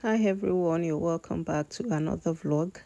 Hi everyone, you're welcome back to another vlog.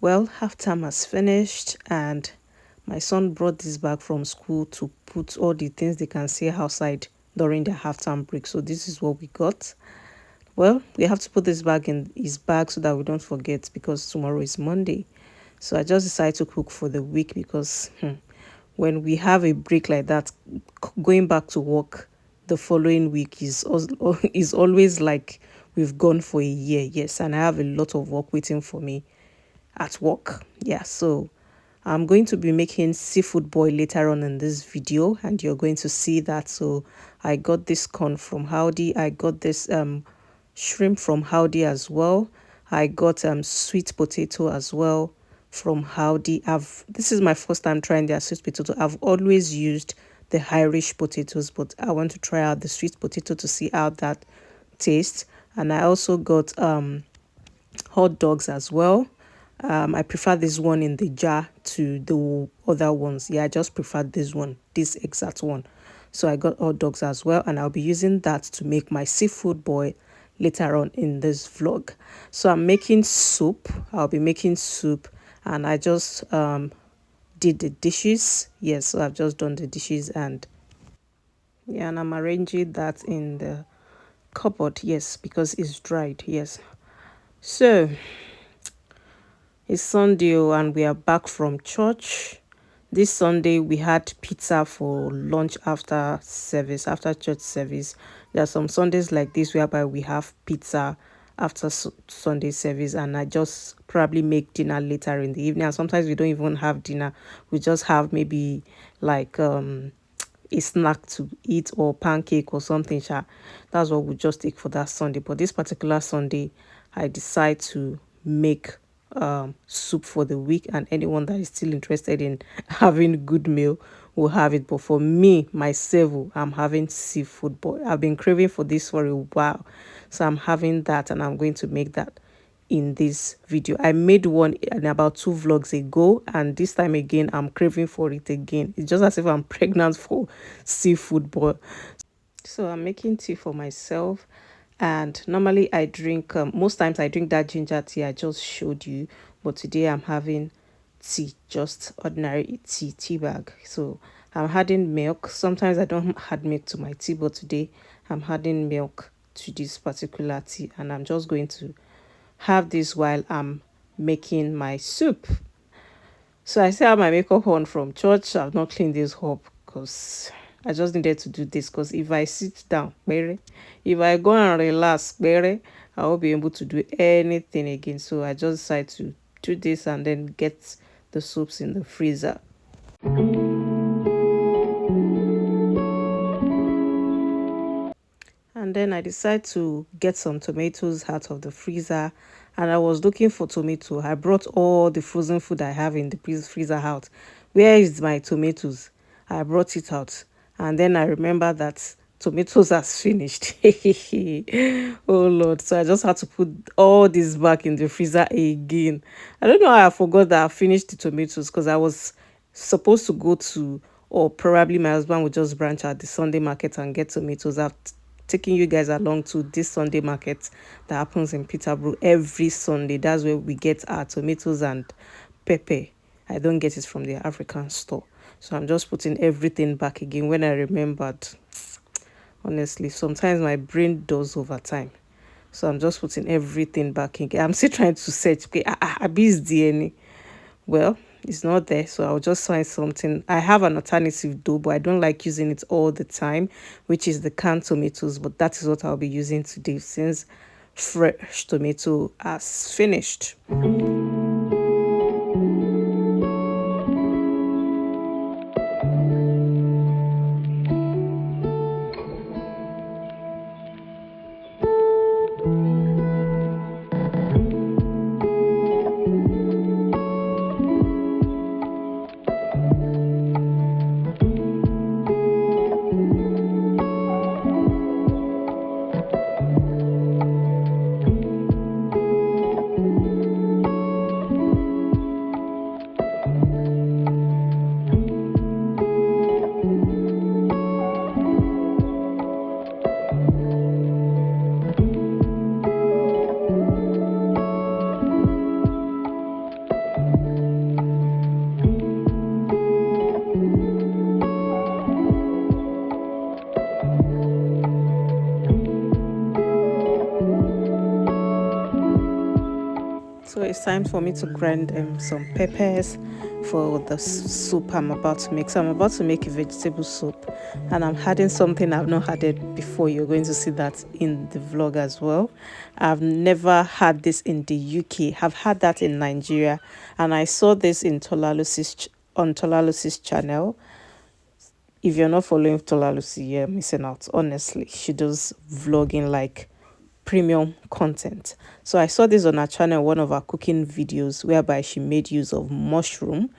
Well, half term has finished and my son brought this back from school to put all the things they can see outside during their half term break. So this is what we got. Well, we have to put this bag in his bag so that we don't forget because tomorrow is Monday. So I just decided to cook for the week because when we have a break like that, going back to work the following week is always like we've gone for a year. Yes, and I have a lot of work waiting for me at work. Yeah, so I'm going to be making seafood boil later on in this video, and you're going to see that. So I got this corn from Howdy. I got this shrimp from Howdy as well. I got sweet potato as well from Howdy. This is my first time trying their sweet potato. I've always used the Irish potatoes, but I want to try out the sweet potato to see how that tastes. And I also got hot dogs as well. I prefer this one in the jar to the other ones. Yeah, I just prefer this one, this exact one. So I got hot dogs as well, and I'll be using that to make my seafood boil later on in this vlog. So I'm making soup. I'll be making soup, and I just did the dishes. Yes, so I've just done the dishes, and yeah, and I'm arranging that in the cupboard. Yes, because it's dried. Yes. So it's Sunday and we are back from church. This Sunday we had pizza for lunch after service, after church service. There are some Sundays like this whereby we have pizza after Sunday service, and I just probably make dinner later in the evening. And sometimes we don't even have dinner. We just have maybe like a snack to eat or pancake or something. Sha. That's what we just take for that Sunday. But this particular Sunday, I decide to make soup for the week, and anyone that is still interested in having good meal will have it. But for me, myself, I'm having seafood. But I've been craving for this for a while. So I'm having that and I'm going to make that in this video. I made one in about 2 vlogs ago, and this time again I'm craving for it again. It's just as if I'm pregnant for seafood. But so I'm making tea for myself, and normally I drink most times I drink that ginger tea I just showed you, but today I'm having tea, just ordinary tea bag. So I'm adding milk. Sometimes I don't add milk to my tea, but today I'm adding milk to this particular tea, and I'm just going to have this while I'm making my soup. So I still have my makeup on from church. I've not cleaned this up because I just needed to do this, because if I sit down, if I go and relax, I won't be able to do anything again. So I just decided to do this and then get the soups in the freezer. And then I decided to get some tomatoes out of the freezer, and I was looking for tomato. I brought all the frozen food I have in the freezer out. Where is my tomatoes? I brought it out, and then I remember that tomatoes has finished. Oh Lord. So I just had to put all this back in the freezer again. I don't know how I forgot that I finished the tomatoes, because I was supposed to go to, or probably my husband would just branch out the Sunday market and get tomatoes. I've taking you guys along to this Sunday market that happens in Peterborough every Sunday. That's where we get our tomatoes and pepper. I don't get it from the African store. So I'm just putting everything back again when I remembered. Honestly, sometimes my brain does over time. So I'm just putting everything back again. I'm still trying to search. Okay, Abi's DNA. Well, it's not there, so I'll just find something. I have an alternative though, but I don't like using it all the time, which is the canned tomatoes. But that is what I'll be using today, since fresh tomato has finished. So it's time for me to grind some peppers for the soup I'm about to make. So I'm about to make a vegetable soup, and I'm adding something I've not added before. You're going to see that in the vlog as well. I've never had this in the UK. I've had that in Nigeria, and I saw this in on Tolalusi's channel. If you're not following Tolalusi, you're missing out. Honestly, she does vlogging like premium content. So I saw this on her channel, one of her cooking videos, whereby she made use of mushroom,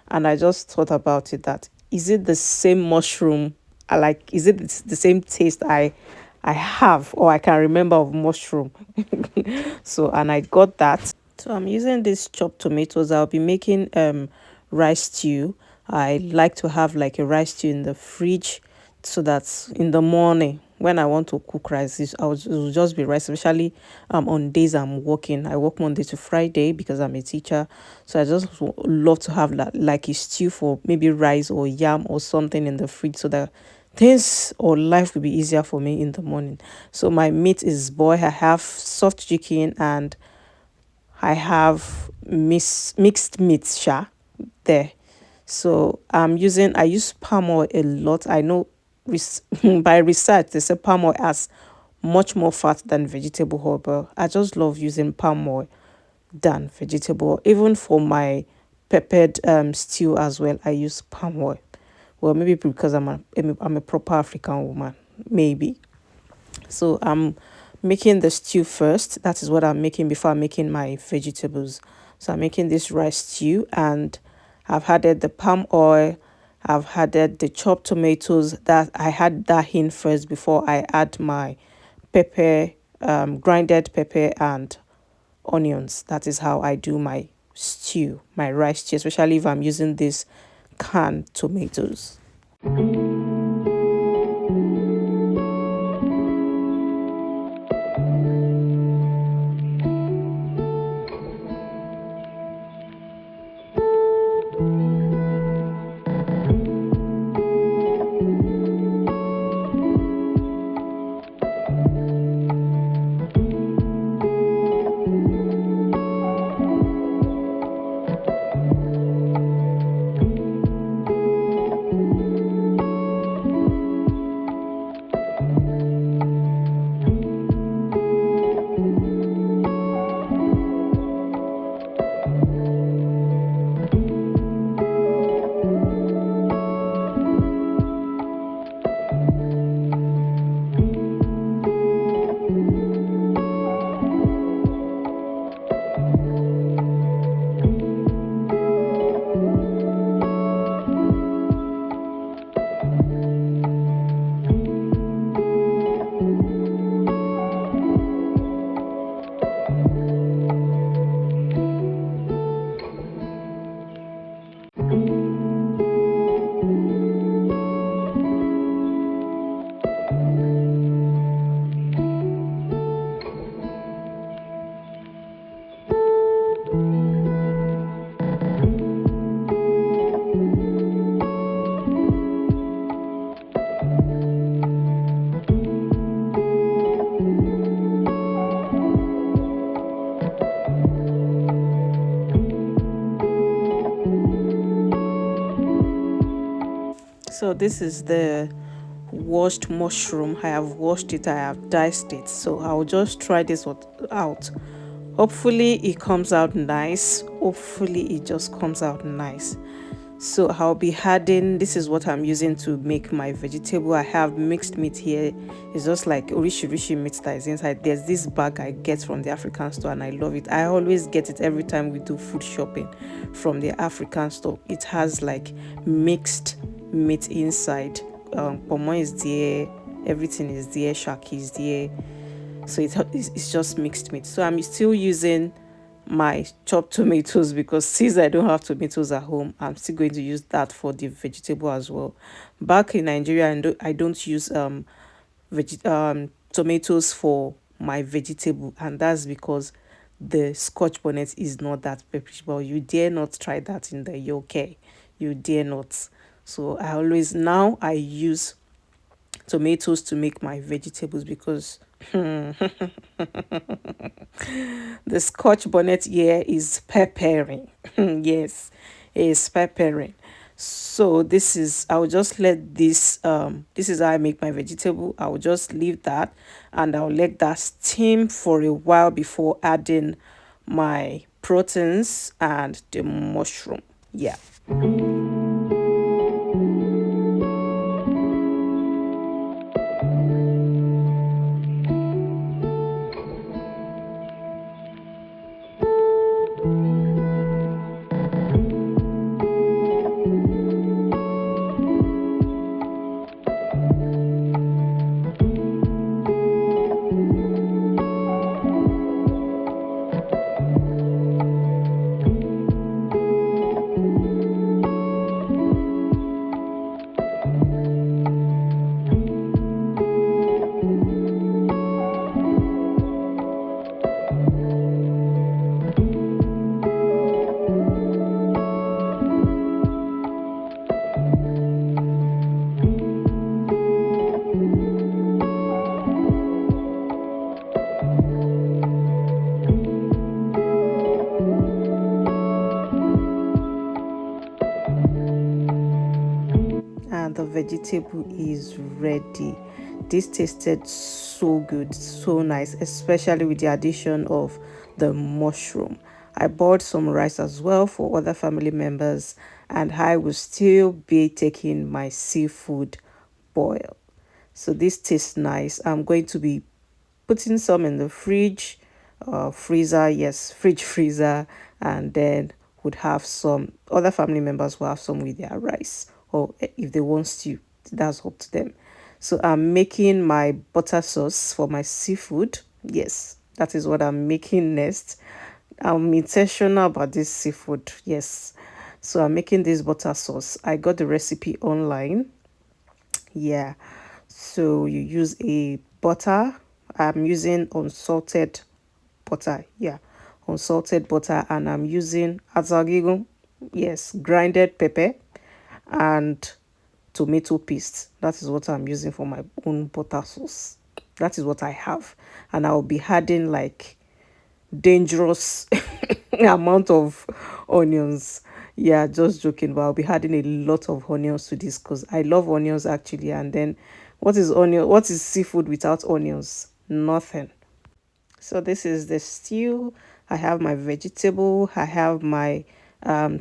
and I just thought about it, that is it the same mushroom? I like, is it the same taste I have or I can remember of mushroom? So, and I got that. So I'm using these chopped tomatoes. I'll be making rice stew. I like to have like a rice stew in the fridge, so that in the morning when I want to cook rice, it will just be rice. Especially on days I'm working. I work Monday to Friday because I'm a teacher. So I just love to have like a stew for maybe rice or yam or something in the fridge, so that things or life will be easier for me in the morning. So my meat is boiled. I have soft chicken, and I have mixed meat there. So I use palm oil a lot. I know by research they say palm oil has much more fat than vegetable oil, but I just love using palm oil than vegetable oil. Even for my peppered stew as well, I use palm oil. Well, maybe because I'm a proper African woman, maybe. So I'm making the stew first. That is what I'm making before I'm making my vegetables. So I'm making this rice stew, and I've added the palm oil. I've added the chopped tomatoes. That I had that in first before I add my pepper, grinded pepper and onions. That is how I do my stew, my rice stew, especially if I'm using these canned tomatoes. So this is the washed mushroom. I have washed it, I have diced it. So I'll just try this out. Hopefully it comes out nice. Hopefully it just comes out nice. So I'll be adding, this is what I'm using to make my vegetable. I have mixed meat here. It's just like orishi meat that is inside. There's this bag I get from the African store, and I love it. I always get it every time we do food shopping from the African store. It has like mixed meat inside. Pomo is there, everything is there, shaki is there. So it's just mixed meat. So I'm still using my chopped tomatoes, because since I don't have tomatoes at home, I'm still going to use that for the vegetable as well. Back in Nigeria, I don't use tomatoes for my vegetable, and that's because the scotch bonnet is not that perishable. You dare not try that in the UK. You dare not. So I use tomatoes to make my vegetables, because the The Scotch bonnet here is peppering. Yes, it's peppering. So this is, I'll just let this is how I make my vegetable. I'll just leave that and I'll let that steam for a while before adding my proteins and the mushroom. Yeah. And the vegetable is ready. This tasted so good, so nice, especially with the addition of the mushroom. I bought some rice as well for other family members, and I will still be taking my seafood boil. So this tastes nice. I'm going to be putting some in the fridge, freezer, yes, fridge freezer, and then would have some other family members will have some with their rice, or if they want stew, that's up to them. So I'm making my butter sauce for my seafood. Yes, that is what I'm making next. I'm intentional about this seafood. Yes. So I'm making this butter sauce. I got the recipe online. Yeah. So you use a butter. I'm using unsalted butter. Yeah. Unsalted butter, and I'm using azagigo. Yes, grinded pepper and tomato paste. That is what I'm using for my own butter sauce. That is what I have. And I'll be adding like dangerous amount of onions. Yeah, just joking, but I'll be adding a lot of onions to this because I love onions actually. And then what is onion? What is seafood without onions? Nothing. So this is the stew. I have my vegetable. I have my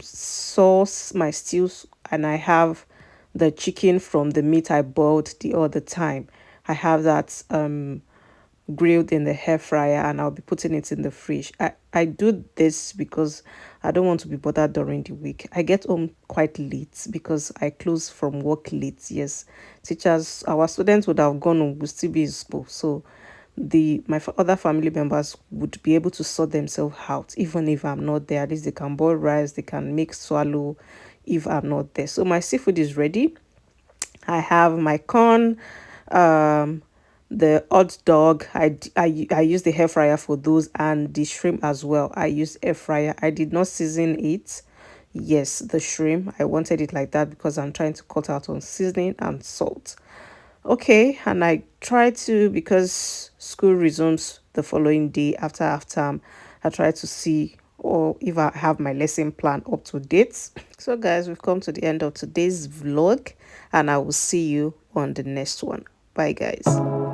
sauce, my stews, and I have the chicken from the meat I boiled the other time. I have that grilled in the air fryer, and I'll be putting it in the fridge. I do this because I don't want to be bothered during the week. I get home quite late because I close from work late. Yes, teachers, our students would have gone home, will still be in school. So other family members would be able to sort themselves out even if I'm not there. At least they can boil rice, they can make swallow if I'm not there. So my seafood is ready. I have my corn, um, the hot dog. I use the air fryer for those, and the shrimp as well. I use air fryer. I did not season it. Yes, the shrimp. I wanted it like that because I'm trying to cut out on seasoning and salt. Okay, and I try to, because school resumes the following day after half term, I try to see or if I have my lesson plan up to date. So guys, we've come to the end of today's vlog, and I will see you on the next one. Bye guys.